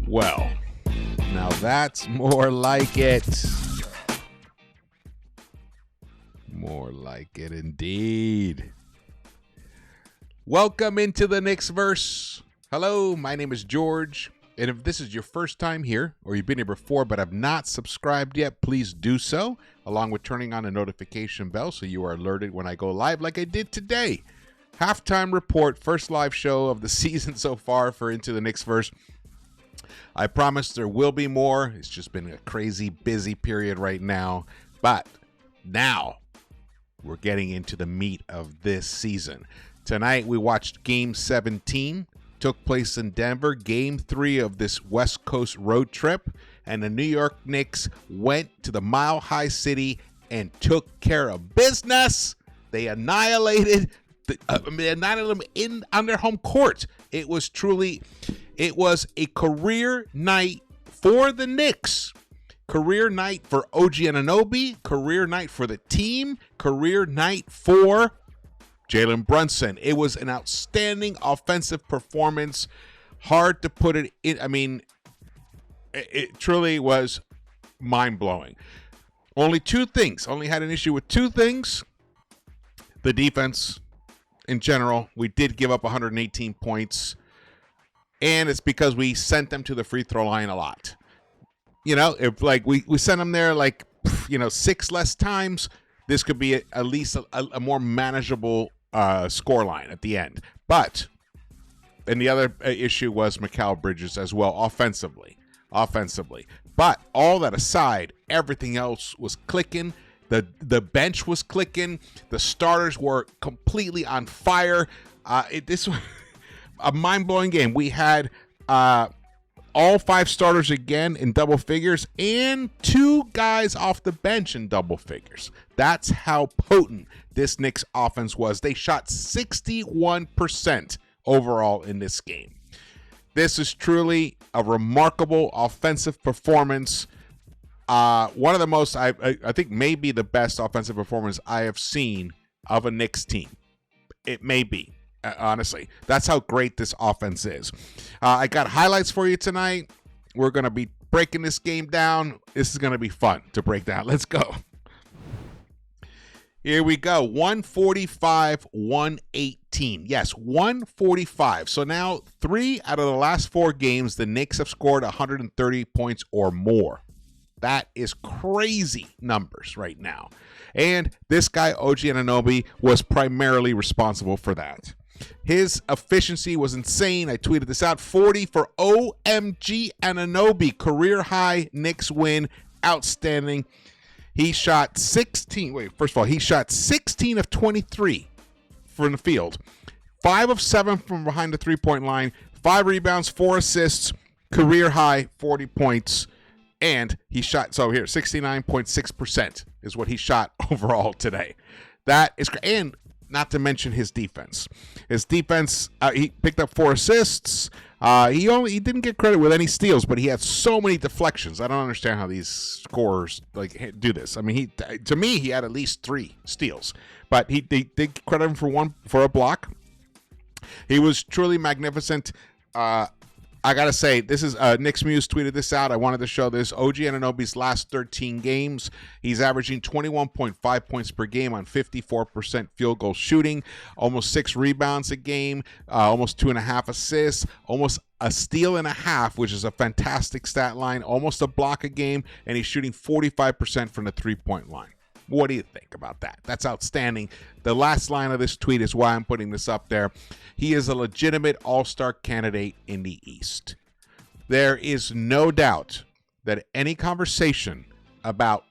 Well, now that's more like it. More like it indeed. Welcome into the Knicks-Verse. Hello, my name is George. And if this is your first time here, or you've been here before but have not subscribed yet, please do so, along with turning on the notification bell so you are alerted when I go live like I did today. Halftime report, first live show of the season so far for Into the Knicks-Verse. I promise there will be more. It's just been a crazy busy period right now. But now we're getting into the meat of this season. Tonight we watched Game 17. Took place in Denver, Game 3 of this West Coast road trip, and the New York Knicks went to the Mile High City and took care of business. They annihilated them on their home court. It was a career night for the Knicks. Career night for OG Anunoby, career night for the team, career night for Jalen Brunson. It was an outstanding offensive performance. Hard to put it in. I mean, it truly was mind-blowing. Only had an issue with two things. The defense in general. We did give up 118 points. And it's because we sent them to the free throw line a lot. You know, if like we sent them there 6 less times, this could be at least a more manageable score line at the end. And the other issue was Mikal Bridges as well, offensively. But all that aside, everything else was clicking. The bench was clicking. The starters were completely on fire. This was a mind-blowing game. We had all 5 starters again in double figures and 2 guys off the bench in double figures. That's how potent this Knicks offense was. They shot 61% overall in this game. This is truly a remarkable offensive performance. One of the most, I think maybe the best offensive performance I have seen of a Knicks team. It may be. Honestly, that's how great this offense is. I got highlights for you tonight. We're going to be breaking this game down. This is going to be fun to break down. Let's go. Here we go. 145, 118. Yes, 145. So now 3 out of the last 4 games, the Knicks have scored 130 points or more. That is crazy numbers right now. And this guy, OG Anunoby, was primarily responsible for that. His efficiency was insane. I tweeted this out. 40 for OMG Anunoby. Career high Knicks win. Outstanding. He shot 16. He shot 16 of 23 from the field. 5 of 7 from behind the three-point line. 5 rebounds, 4 assists. Career high, 40 points. And he shot, 69.6% is what he shot overall today. That is great. And not to mention his defense. He picked up 4 assists. He didn't get credit with any steals, but he had so many deflections. I don't understand how these scorers do this. I mean, he had at least 3 steals, but they credit him for a block. He was truly magnificent. I got to say, this is Knicks Muse tweeted this out. I wanted to show this. OG Anunoby's last 13 games, he's averaging 21.5 points per game on 54% field goal shooting, almost 6 rebounds a game, almost 2.5 assists, almost a steal and a half, which is a fantastic stat line, almost a block a game, and he's shooting 45% from the three-point line. What do you think about that? That's outstanding. The last line of this tweet is why I'm putting this up there. He is a legitimate all-star candidate in the East. There is no doubt that any conversation about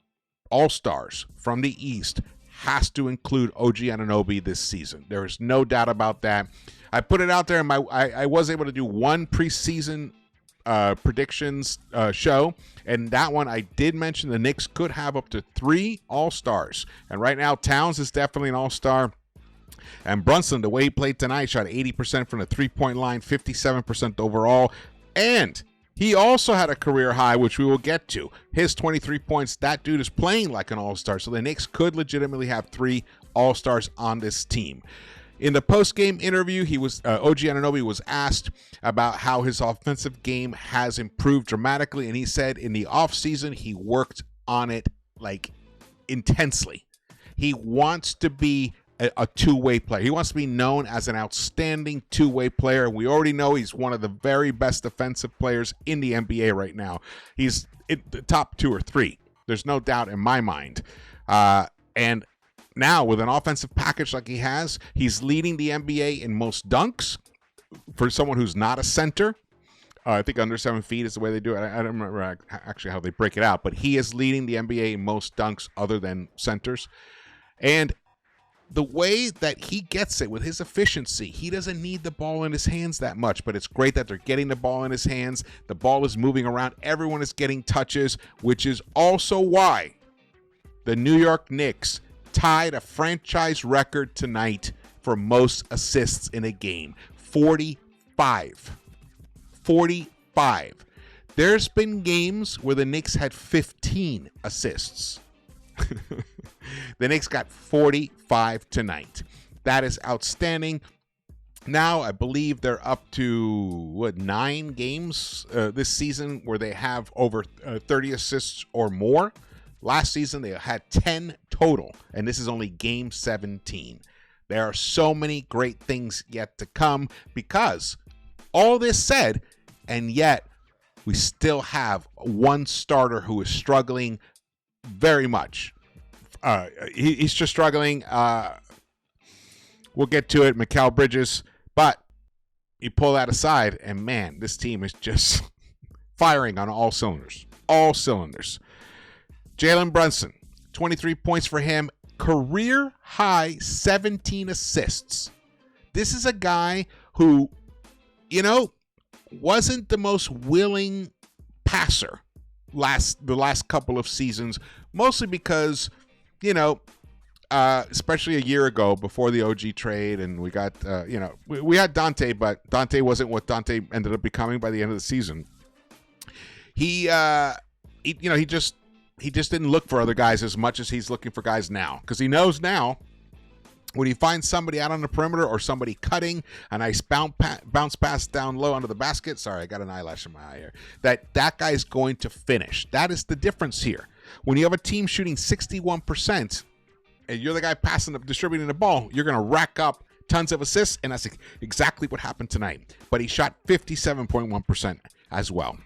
all-stars from the East has to include OG Anunoby this season. There is no doubt about that. I put it out there. I was able to do one preseason predictions show, and that one I did mention the Knicks could have up to 3 all-stars, and right now Towns is definitely an all-star, and Brunson, the way he played tonight, shot 80% from the three-point line, 57% overall, and he also had a career high, which we will get to. His 23 points. That dude is playing like an all-star, so the Knicks could legitimately have 3 all-stars on this team. In the post-game interview, OG Anunoby was asked about how his offensive game has improved dramatically, and he said in the offseason he worked on it like intensely. He wants to be a two-way player. He wants to be known as an outstanding two-way player. We already know he's one of the very best defensive players in the NBA right now. He's in the top 2 or 3. There's no doubt in my mind. And now with an offensive package like he has, he's leading the NBA in most dunks for someone who's not a center. I think under 7 feet is the way they do it. I don't remember actually how they break it out, but he is leading the NBA in most dunks other than centers. And the way that he gets it with his efficiency, he doesn't need the ball in his hands that much, but it's great that they're getting the ball in his hands. The ball is moving around. Everyone is getting touches, which is also why the New York Knicks tied a franchise record tonight for most assists in a game. 45. 45. There's been games where the Knicks had 15 assists. The Knicks got 45 tonight. That is outstanding. Now, I believe they're up to, 9 games this season where they have over 30 assists or more. Last season, they had 10 total, and this is only game 17. There are so many great things yet to come because all this said, and yet we still have one starter who is struggling very much. He's just struggling. We'll get to it, Mikal Bridges. But you pull that aside, and man, this team is just firing on all cylinders. All cylinders. Jalen Brunson, 23 points for him. Career high 17 assists. This is a guy who, wasn't the most willing passer the last couple of seasons, mostly because, especially a year ago before the OG trade, and we got, we had Dante, but Dante wasn't what Dante ended up becoming by the end of the season. He just didn't look for other guys as much as he's looking for guys now, because he knows now when he finds somebody out on the perimeter or somebody cutting a nice bounce pass down low under the basket. Sorry, I got an eyelash in my eye here. That guy's going to finish. That is the difference here. When you have a team shooting 61% and you're the guy distributing the ball, you're going to rack up tons of assists, and that's exactly what happened tonight. But he shot 57.1% as well.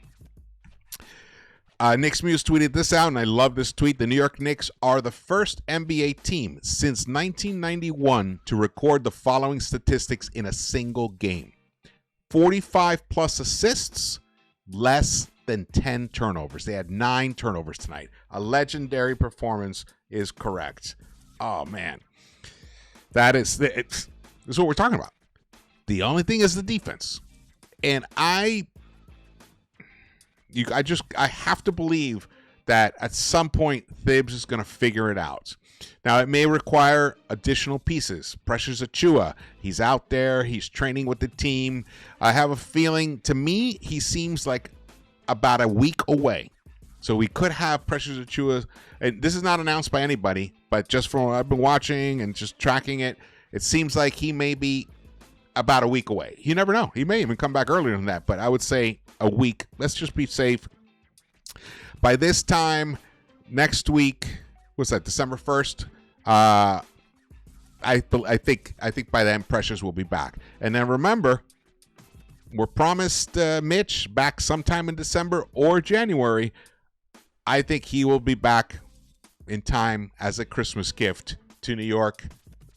Knicks Muse tweeted this out, and I love this tweet. The New York Knicks are the first NBA team since 1991 to record the following statistics in a single game. 45-plus assists, less than 10 turnovers. They had 9 turnovers tonight. A legendary performance is correct. Oh, man. This is what we're talking about. The only thing is the defense. And I have to believe that at some point Thibs is going to figure it out. Now, it may require additional pieces. Precious Achiuwa, he's out there. He's training with the team. I have a feeling, to me, he seems like about a week away. So we could have Precious Achiuwa, and this is not announced by anybody, but just from what I've been watching and just tracking it, it seems like he may be about a week away. You never know. He may even come back earlier than that, but I would say a week. Let's just be safe. By this time next week, what's that, December 1st? I think by then Precious will be back. And then remember, we're promised Mitch back sometime in December or January. I think he will be back in time as a Christmas gift to New York,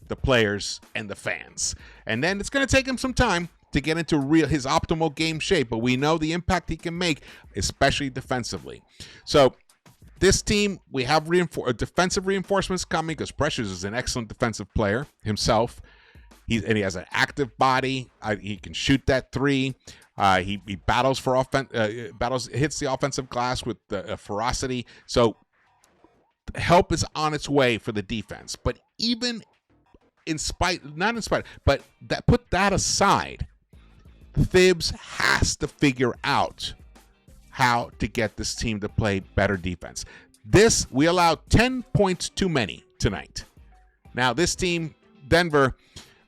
the players, and the fans. And then it's going to take him some time to get into his optimal game shape, but we know the impact he can make, especially defensively. So this team, we have defensive reinforcements coming because Precious is an excellent defensive player himself. He has an active body. He can shoot that three. He battles for hits the offensive glass with ferocity. So help is on its way for the defense. But even put that aside, Thibs has to figure out how to get this team to play better defense. We allowed 10 points too many tonight. Now, this team, Denver,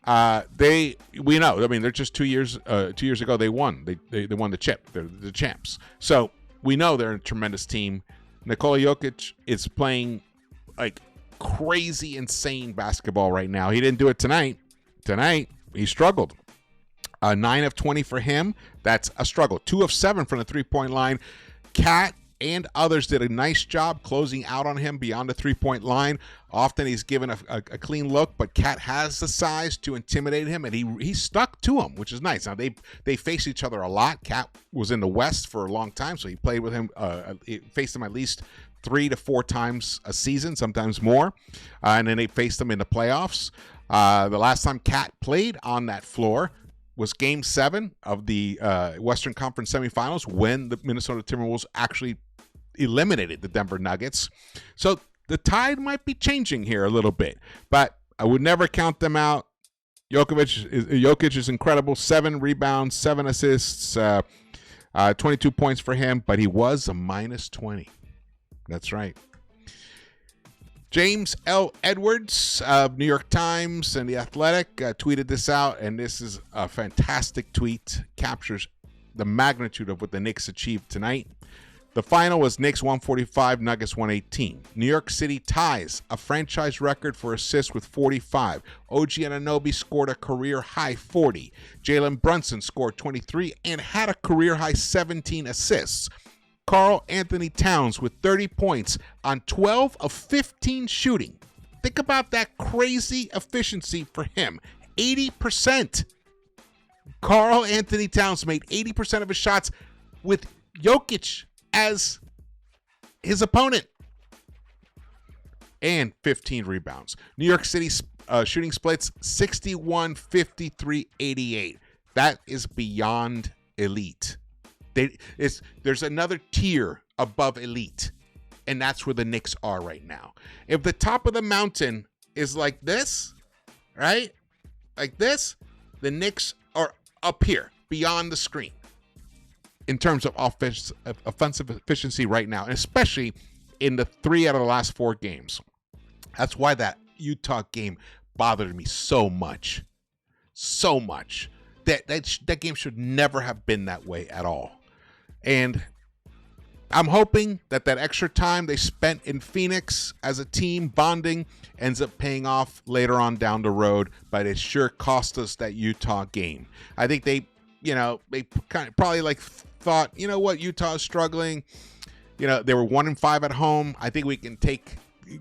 We know. I mean, they're just 2 years. 2 years ago, they won. They won the chip. They're the champs. So we know they're a tremendous team. Nikola Jokic is playing like crazy, insane basketball right now. He didn't do it tonight. Tonight he struggled. 9 of 20 for him. That's a struggle. 2 of 7 from the 3-point line. Cat and others did a nice job closing out on him beyond the 3-point line. Often he's given a clean look, but Cat has the size to intimidate him, and he stuck to him, which is nice. Now, they face each other a lot. Cat was in the West for a long time, so he played with him, faced him at least 3 to 4 times a season, sometimes more, and then they faced him in the playoffs. The last time Cat played on that floor was Game 7 of the Western Conference semifinals when the Minnesota Timberwolves actually eliminated the Denver Nuggets. So the tide might be changing here a little bit, but I would never count them out. Jokic is incredible. 7 rebounds, 7 assists, 22 points for him, but he was a minus 20. That's right. James L. Edwards of New York Times and The Athletic tweeted this out, and this is a fantastic tweet. Captures the magnitude of what the Knicks achieved tonight. The final was Knicks 145, Nuggets 118. New York City ties a franchise record for assists with 45. OG Anunoby scored a career-high 40. Jalen Brunson scored 23 and had a career-high 17 assists. Karl Anthony Towns with 30 points on 12 of 15 shooting. Think about that crazy efficiency for him. 80%. Karl Anthony Towns made 80% of his shots with Jokic as his opponent. And 15 rebounds. New York City shooting splits 61, 53, 88. That is beyond elite. There's another tier above elite, and that's where the Knicks are right now. If the top of the mountain is like this, right? Like this, the Knicks are up here, beyond the screen, in terms of offensive efficiency right now, and especially in the 3 out of the last 4 games. That's why that Utah game bothered me so much. So much. That game should never have been that way at all. And I'm hoping that extra time they spent in Phoenix as a team bonding ends up paying off later on down the road, but it sure cost us that Utah game. I think they kind of probably like thought, you know what, Utah is struggling. You know, they were 1-5 at home. I think we can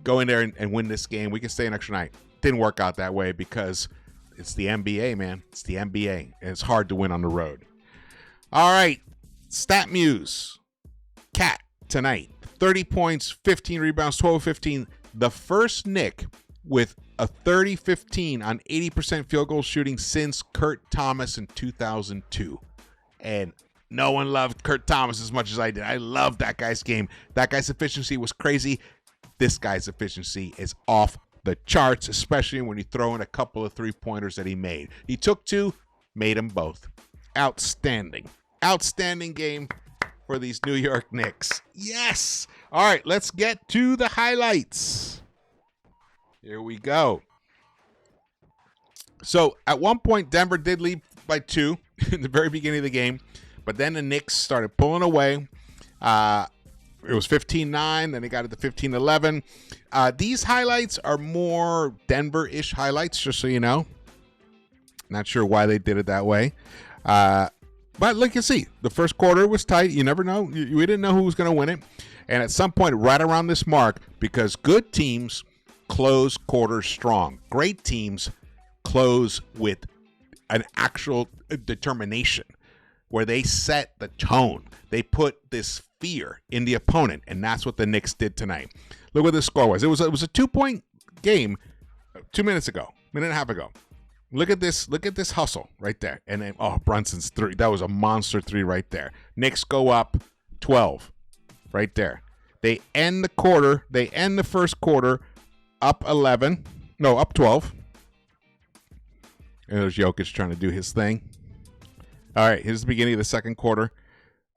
go in there and win this game. We can stay an extra night. Didn't work out that way because it's the NBA, man. It's the NBA, and it's hard to win on the road. All right. Stat Muse. Cat tonight. 30 points, 15 rebounds, 12-15. The first Knick with a 30-15 on 80% field goal shooting since Kurt Thomas in 2002. And no one loved Kurt Thomas as much as I did. I loved that guy's game. That guy's efficiency was crazy. This guy's efficiency is off the charts, especially when you throw in a couple of 3-pointers that he made. He took 2, made them both. Outstanding. Outstanding game for these New York Knicks. Yes. All right, let's get to the highlights. Here we go. So at one point, Denver did lead by 2 in the very beginning of the game, but then the Knicks started pulling away. It was 15-9, then they got it to 15-11. These highlights are more Denver-ish highlights, just so you know. Not sure why they did it that way. But look, you see, the first quarter was tight. You never know. We didn't know who was going to win it. And at some point, right around this mark, because good teams close quarters strong. Great teams close with an actual determination where they set the tone. They put this fear in the opponent, and that's what the Knicks did tonight. Look what the score was. It was a 2-point game 2 minutes ago, minute and a half ago. Look at this hustle right there. And then, Brunson's 3. That was a monster 3 right there. Knicks go up 12 right there. They end the first quarter up 11. No, up 12. And there's Jokic trying to do his thing. All right, here's the beginning of the second quarter.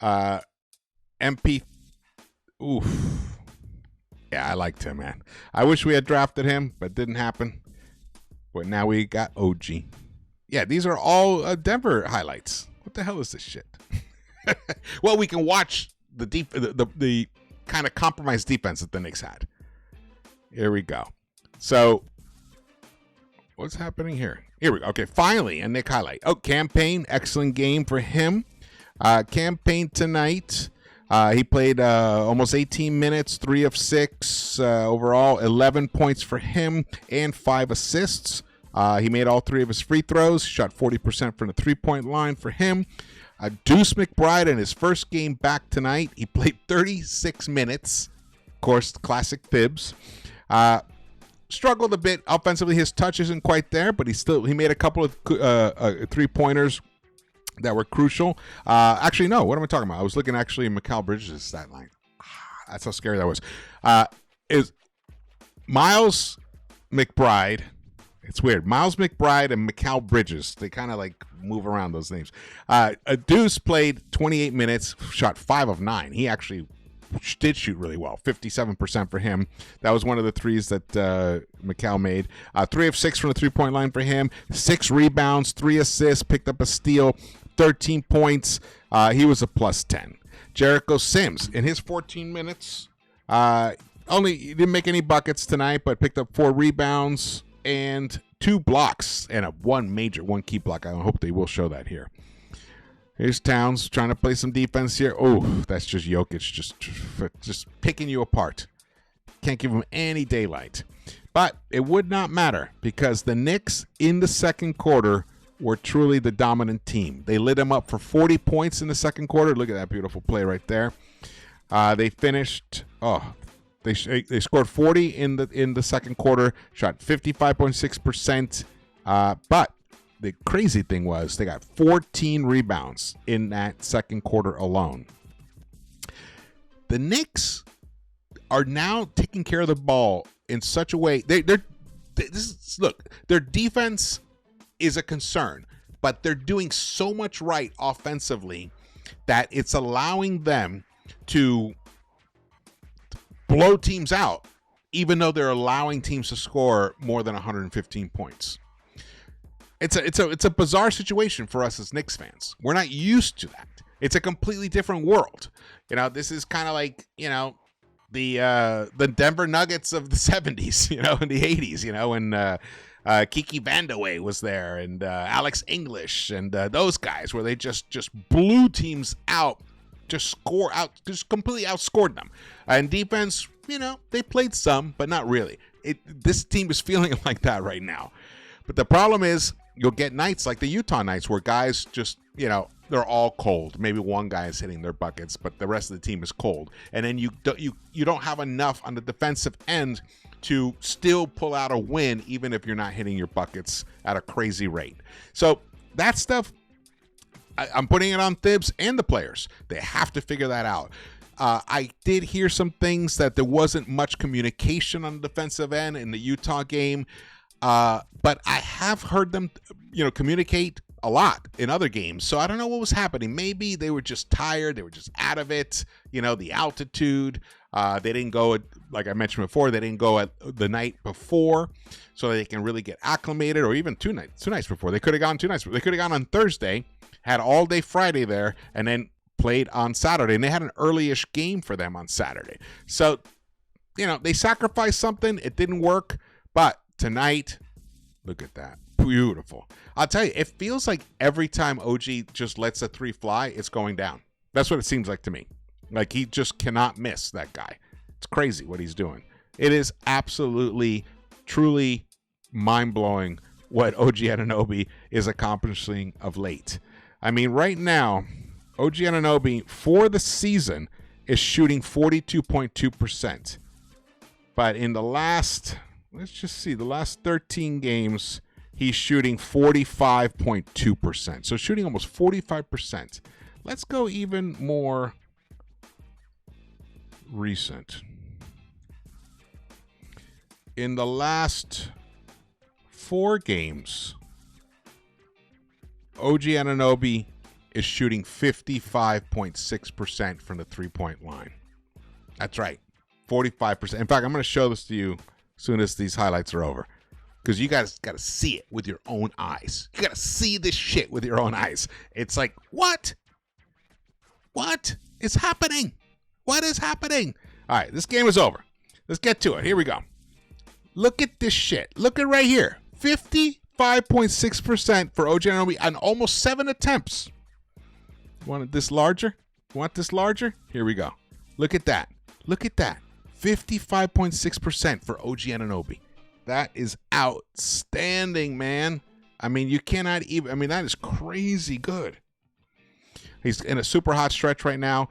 MP. Oof. Yeah, I liked him, man. I wish we had drafted him, but it didn't happen. But now we got OG. Yeah, these are all Denver highlights. What the hell is this shit? Well, we can watch the kind of compromised defense that the Knicks had. Here we go. So, what's happening here? Here we go. Okay, finally, a Knick highlight. Oh, Campaign, excellent game for him. Campaign tonight. He played almost 18 minutes, 3 of 6 overall, 11 points for him, and 5 assists. He made all 3 of his free throws, shot 40% from the three-point line for him. Deuce McBride in his first game back tonight. He played 36 minutes. Of course, classic Thibs. Struggled a bit offensively. His touch isn't quite there, but he made a couple of three-pointers that were crucial. Actually, no. What am I talking about? I was looking actually at Mikal Bridges' stat line. That's how scary that was. Is Miles McBride. It's weird. Miles McBride and Mikal Bridges. They kind of like move around those names. Deuce played 28 minutes, shot 5 of 9. He actually did shoot really well. 57% for him. That was one of the threes that Mikal made. 3 of 6 from the three-point line for him. 6 rebounds, 3 assists, picked up a steal, 13 points. He was a plus 10. Jericho Sims, in his 14 minutes, he didn't make any buckets tonight, but picked up 4 rebounds and 2 blocks and one key block. I hope they will show that here. Here's Towns trying to play some defense here. Oh, that's just Jokic just picking you apart. Can't give him any daylight. But it would not matter because the Knicks in the second quarter were truly the dominant team. They lit him up for 40 points in the second quarter. Look at that beautiful play right there. They finished. They scored 40 in the second quarter. Shot 55.6%. But the crazy thing was they got 14 rebounds in that second quarter alone. The Knicks are now taking care of the ball in such a way. Look, their defense is a concern, but they're doing so much right offensively that it's allowing them to blow teams out, even though they're allowing teams to score more than 115 points. It's a bizarre situation for us as Knicks fans. We're not used to that. It's a completely different world. This is kind of like, the Denver Nuggets of the 70s, in the 80s, when Kiki Vandeweghe was there and Alex English and those guys where they just blew teams out, just completely outscored them. And defense, they played some, but not really. This team is feeling like that right now. But the problem is, you'll get nights like the Utah nights where guys just, they're all cold. Maybe one guy is hitting their buckets, but the rest of the team is cold. And then you don't have enough on the defensive end to still pull out a win, even if you're not hitting your buckets at a crazy rate. So that stuff, I'm putting it on Thibs and the players. They have to figure that out. I did hear some things that there wasn't much communication on the defensive end in the Utah game. But I have heard them, communicate a lot in other games. So I don't know what was happening. Maybe they were just tired. They were just out of it. The altitude. They didn't go, like I mentioned before, they didn't go at the night before so they can really get acclimated, or even two nights before. They could have gone 2 nights. They could have gone on Thursday, had all day Friday there, and then played on Saturday. And they had an early-ish game for them on Saturday. So, they sacrificed something. It didn't work. But tonight, look at that. Beautiful. I'll tell you, it feels like every time OG just lets a 3 fly, it's going down. That's what it seems like to me. Like he just cannot miss, that guy. It's crazy what he's doing. It is absolutely, truly mind-blowing what OG Anunoby is accomplishing of late. I mean, right now, OG Anunoby for the season is shooting 42.2%. But in the last... let's just see. The last 13 games, he's shooting 45.2%. So shooting almost 45%. Let's go even more recent. In the last 4 games, OG Anunoby is shooting 55.6% from the three-point line. That's right. 45%. In fact, I'm going to show this to you as soon as these highlights are over. because you guys got to see it with your own eyes. You got to see this shit with your own eyes. It's like, what? What is happening? What is happening? All right, this game is over. Let's get to it. Here we go. Look at this shit. Look at right here. 55.6% for OG Anunoby on almost 7 attempts. Want this larger? Want this larger? Here we go. Look at that. Look at that. 55.6% for OG Anunoby. That is outstanding, man. I mean, you cannot even, I mean, that is crazy good. He's in a super hot stretch right now.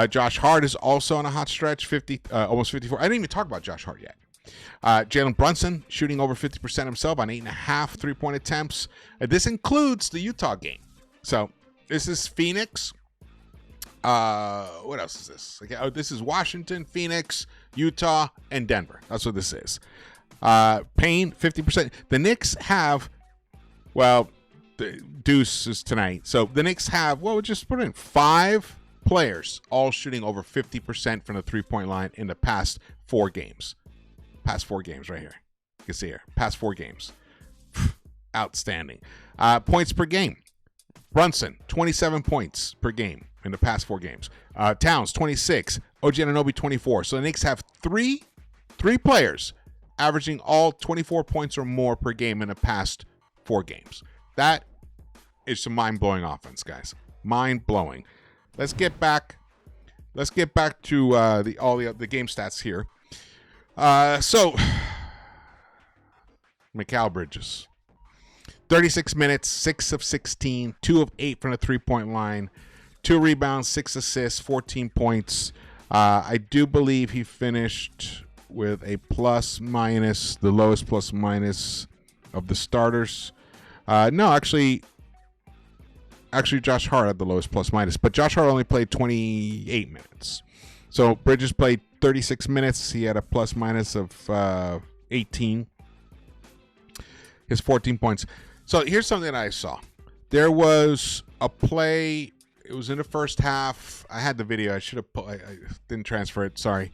Josh Hart is also on a hot stretch, almost 54. I didn't even talk about Josh Hart yet. Jalen Brunson shooting over 50% himself on 8.5 3-point attempts. This includes the Utah game. So this is Phoenix. What else is this? Okay, oh, this is Washington, Phoenix, Utah, and Denver. That's what this is. Payne, 50%. The Knicks have, well, the Deuce is tonight. So the Knicks have, well, we'll just put in 5 players all shooting over 50% from the 3-point line in the past 4 games. Past 4 games right here. You can see here. Past 4 games. Outstanding. Points per game. Brunson, 27 points per game in the past 4 games. Towns, 26. OG Anunoby, 24. So the Knicks have three players averaging all 24 points or more per game in the past 4 games. That is some mind-blowing offense, guys. Mind-blowing. Let's get back to the game stats here. So Mikal Bridges, 36 minutes, 6 of 16, 2 of 8 from the 3-point line, 2 rebounds, 6 assists, 14 points. I do believe he finished with a plus-minus, the lowest plus-minus of the starters. No, actually, Josh Hart had the lowest plus-minus, but Josh Hart only played 28 minutes. So Bridges played 36 minutes. He had a plus-minus of 18. His 14 points. So here's something that I saw. There was a play. It was in the first half. I had the video. I should have put. I didn't transfer it. Sorry.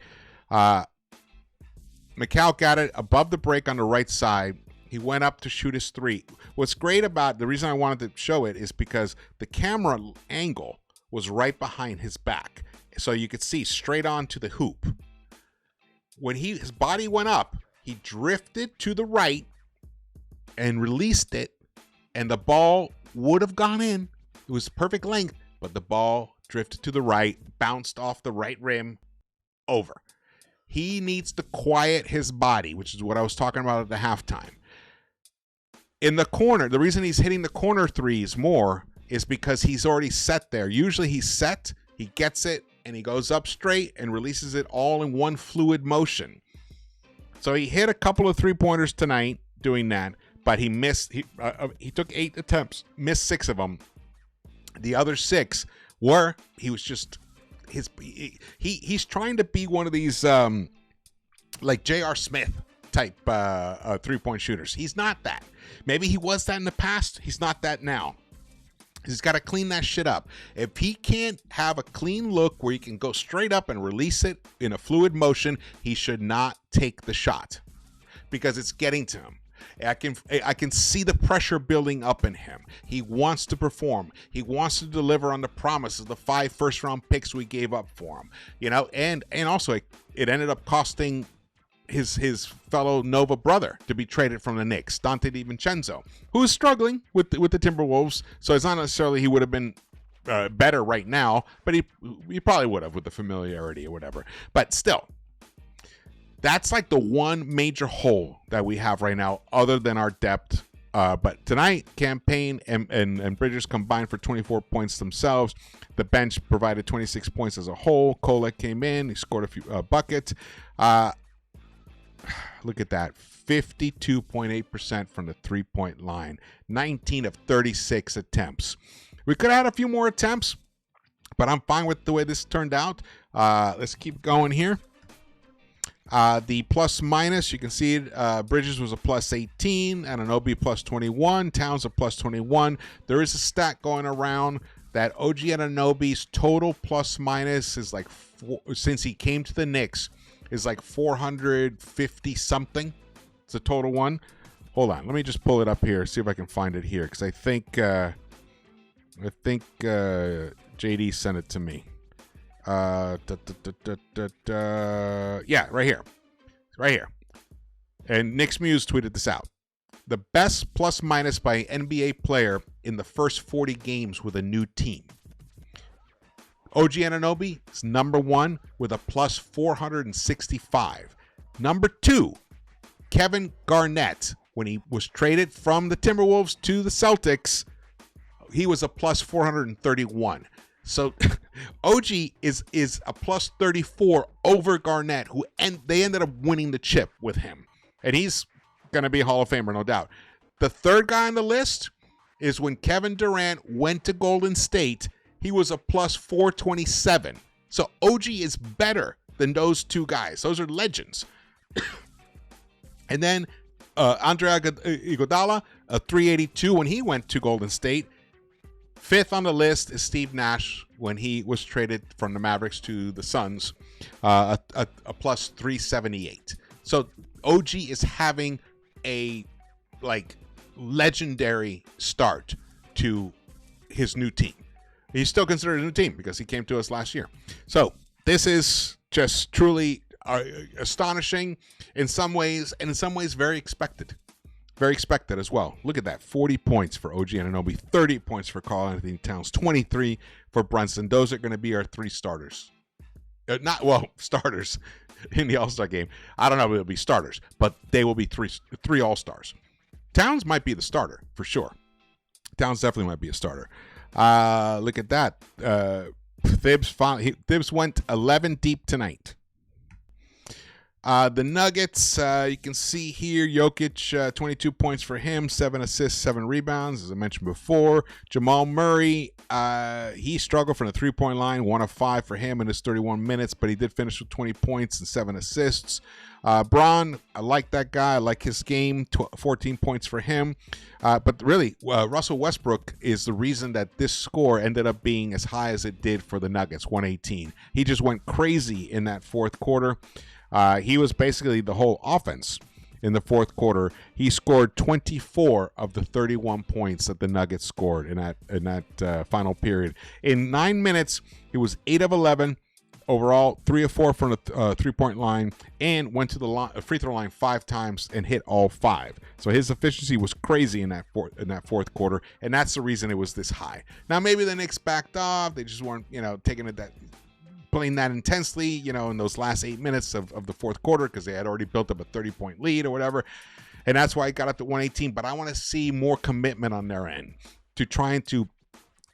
Mikal got it above the break on the right side. He went up to shoot his 3. What's great about the reason I wanted to show it is because the camera angle was right behind his back, so you could see straight on to the hoop. When his body went up, he drifted to the right and released it, and the ball would have gone in. It was perfect length, but the ball drifted to the right, bounced off the right rim, over. He needs to quiet his body, which is what I was talking about at the halftime. In the corner, the reason he's hitting the corner threes more is because he's already set there. Usually he's set, he gets it, and he goes up straight and releases it all in one fluid motion. So he hit a couple of 3-pointers tonight doing that, but he missed. He took 8 attempts, missed 6 of them. The other 6 were, he was just, he's trying to be one of these like J.R. Smith type 3-point shooters. He's not that. Maybe he was that in the past. He's not that now. He's got to clean that shit up. If he can't have a clean look where he can go straight up and release it in a fluid motion, he should not take the shot because it's getting to him. I can see the pressure building up in him. He wants to perform. He wants to deliver on the promise of the 5 first-round picks we gave up for him. You know, and also it ended up costing his fellow Nova brother to be traded from the Knicks, Dante DiVincenzo, who is struggling with the Timberwolves. So it's not necessarily he would have been better right now, but he probably would have with the familiarity or whatever. But still, that's like the one major hole that we have right now, other than our depth. But tonight, Campaign and Bridges combined for 24 points themselves. The bench provided 26 points as a whole. Kolek came in. He scored a few buckets. Look at that. 52.8% from the 3-point line. 19 of 36 attempts. We could have had a few more attempts, but I'm fine with the way this turned out. Let's keep going here. The plus minus, you can see it. Bridges was a plus 18, Anunoby plus 21, Towns a plus 21. There is a stat going around that OG Anunoby's total plus minus is like, since he came to the Knicks, is like 450 something. It's a total one. Hold on. Let me just pull it up here. See if I can find it here. Because I think JD sent it to me. Yeah, right here. Right here. And Knicks Muse tweeted this out. The best plus minus by an NBA player in the first 40 games with a new team. OG Anunoby is number 1 with a plus 465. Number 2, Kevin Garnett. When he was traded from the Timberwolves to the Celtics, he was a plus 431. So OG is a plus 34 over Garnett, they ended up winning the chip with him. And he's going to be a Hall of Famer, no doubt. The third guy on the list is when Kevin Durant went to Golden State, he was a plus 427. So OG is better than those two guys. Those are legends. And then Andre Iguodala, a 382 when he went to Golden State. Fifth on the list is Steve Nash when he was traded from the Mavericks to the Suns, a plus 378. So OG is having a legendary start to his new team. He's still considered a new team because he came to us last year. So this is just truly astonishing in some ways, and in some ways very expected. Very expected as well. Look at that. 40 points for OG Anunoby, 30 points for Karl-Anthony Towns, 23 for Brunson. Those are going to be our 3 starters. Starters in the All-Star game. I don't know if it'll be starters, but they will be three All-Stars. Towns might be the starter for sure. Towns definitely might be a starter. Look at that. Thibs went 11 deep tonight. The Nuggets, you can see here, Jokic, 22 points for him, 7 assists, 7 rebounds, as I mentioned before. Jamal Murray, he struggled from the three-point line, 1 of 5 for him in his 31 minutes, but he did finish with 20 points and 7 assists. Braun, I like that guy. I like his game, 14 points for him. But really, Russell Westbrook is the reason that this score ended up being as high as it did for the Nuggets, 118. He just went crazy in that fourth quarter. He was basically the whole offense in the fourth quarter. He scored 24 of the 31 points that the Nuggets scored in that final period. In 9 minutes, he was 8 of 11 overall, 3 of 4 from the three-point line, and went to the free throw line 5 times and hit all 5. So his efficiency was crazy in that fourth quarter, and that's the reason it was this high. Now maybe the Knicks backed off; they just weren't, taking it playing that intensely, in those last 8 minutes of the fourth quarter because they had already built up a 30-point lead or whatever. And that's why it got up to 118. But I want to see more commitment on their end to trying to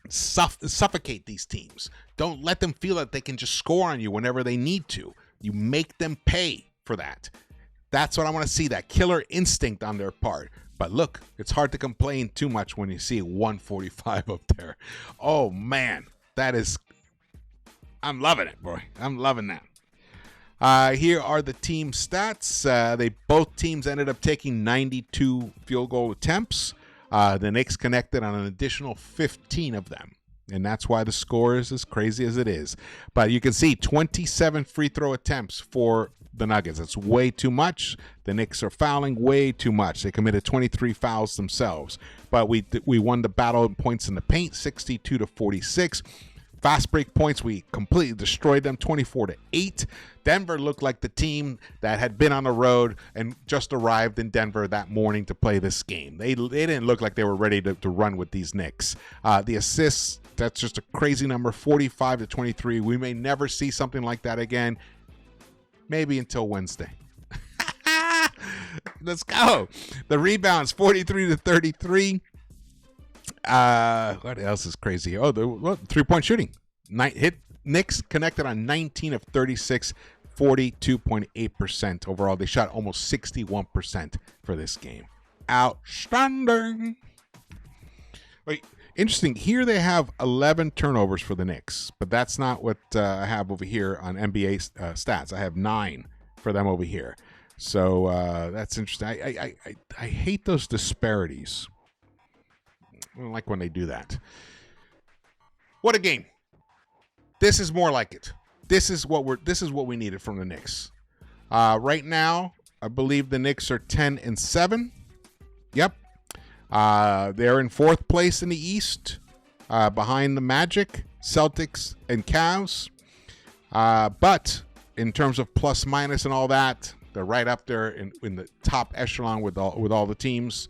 suffocate these teams. Don't let them feel that they can just score on you whenever they need to. You make them pay for that. That's what I want to see, that killer instinct on their part. But look, it's hard to complain too much when you see 145 up there. Oh, man, I'm loving it, boy. I'm loving that. Here are the team stats. Both teams ended up taking 92 field goal attempts. The Knicks connected on an additional 15 of them. And that's why the score is as crazy as it is. But you can see 27 free throw attempts for the Nuggets. That's way too much. The Knicks are fouling way too much. They committed 23 fouls themselves. But we won the battle in points in the paint, 62-46. Fast break points, we completely destroyed them, 24-8. Denver looked like the team that had been on the road and just arrived in Denver that morning to play this game. They didn't look like they were ready to run with these Knicks. The assists, that's just a crazy number, 45-23. We may never see something like that again, maybe until Wednesday. Let's go. The rebounds, 43-33. What else is crazy? Oh, the three-point shooting. Knicks connected on 19 of 36, 42.8% overall. They shot almost 61% for this game. Outstanding. Wait, interesting. Here they have 11 turnovers for the Knicks, but that's not what I have over here on NBA stats. I have 9 for them over here. So that's interesting. I hate those disparities. I don't like when they do that. What a game. This is more like it. This is what we needed from the Knicks. Right now, I believe the Knicks are 10-7. Yep. They're in 4th place in the East, behind the Magic, Celtics, and Cavs. But in terms of plus minus and all that, they're right up there in the top echelon with all the teams.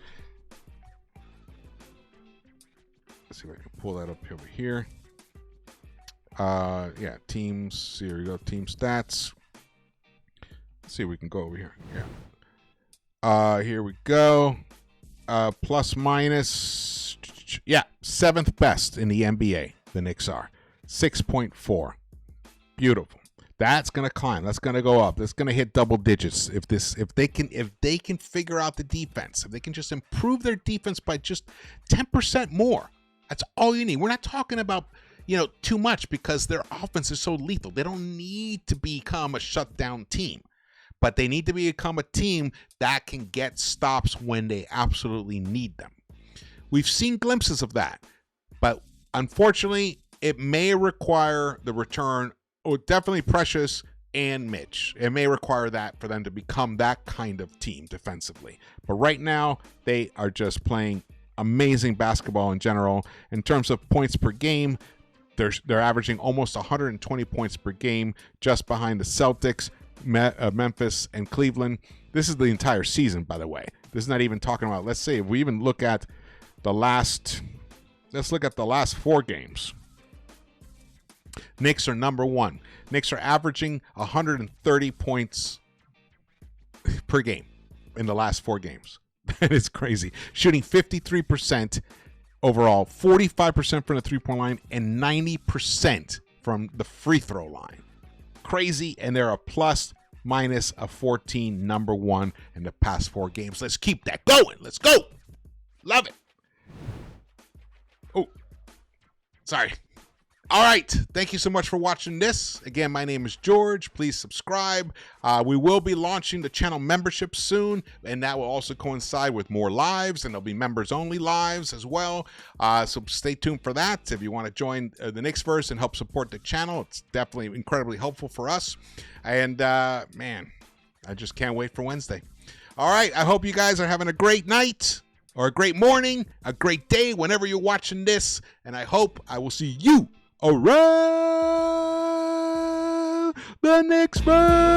Let's see if I can pull that up over here. Yeah, teams. Here we go. Team stats. Let's see if we can go over here. Yeah. Here we go. Plus minus. Yeah, 7th best in the NBA. The Knicks are 6.4. Beautiful. That's gonna climb. That's gonna go up. That's gonna hit double digits if they can figure out the defense. If they can just improve their defense by just 10% more. That's all you need. We're not talking about, too much, because their offense is so lethal. They don't need to become a shutdown team, but they need to become a team that can get stops when they absolutely need them. We've seen glimpses of that, but unfortunately, it may require the return. Definitely Precious and Mitch. It may require that for them to become that kind of team defensively. But right now, they are just playing amazing basketball in general. In terms of points per game, they're averaging almost 120 points per game, just behind the Celtics, Memphis, and Cleveland. This is the entire season, by the way. This is not even talking about, let's say, if we even look at let's look at the last 4 games. Knicks are number 1. Knicks are averaging 130 points per game in the last 4 games. That is crazy. Shooting 53% overall, 45% from the three-point line, and 90% from the free throw line. Crazy, and they're a plus minus a 14, number 1 in the past 4 games. Let's keep that going. Let's go. Love it. Oh, sorry. All right. Thank you so much for watching this. Again, my name is George. Please subscribe. We will be launching the channel membership soon, and that will also coincide with more lives, and there'll be members-only lives as well. So stay tuned for that. If you want to join the Knicks-Verse and help support the channel, it's definitely incredibly helpful for us. And, man, I just can't wait for Wednesday. All right. I hope you guys are having a great night, or a great morning, a great day, whenever you're watching this, and I hope I will see you around the Knicks-Verse.